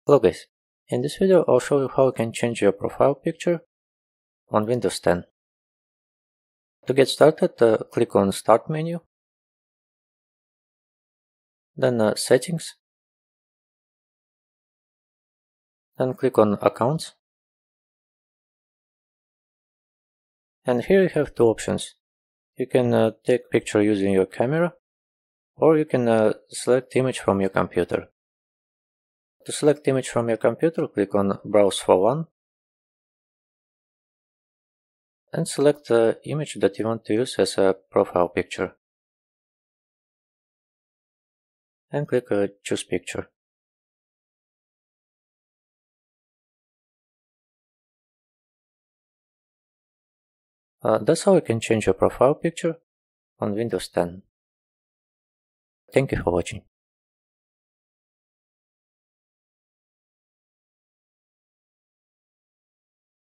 Hello guys, in this video I'll show you how you can change your profile picture on Windows 10. To get started, click on Start menu, then Settings, then click on Accounts, and here you have two options. You can take picture using your camera, or you can select image from your computer. To select image from your computer, click on Browse for one, and select the image that you want to use as a profile picture. And click Choose Picture. That's how you can change your profile picture on Windows 10. Thank you for watching.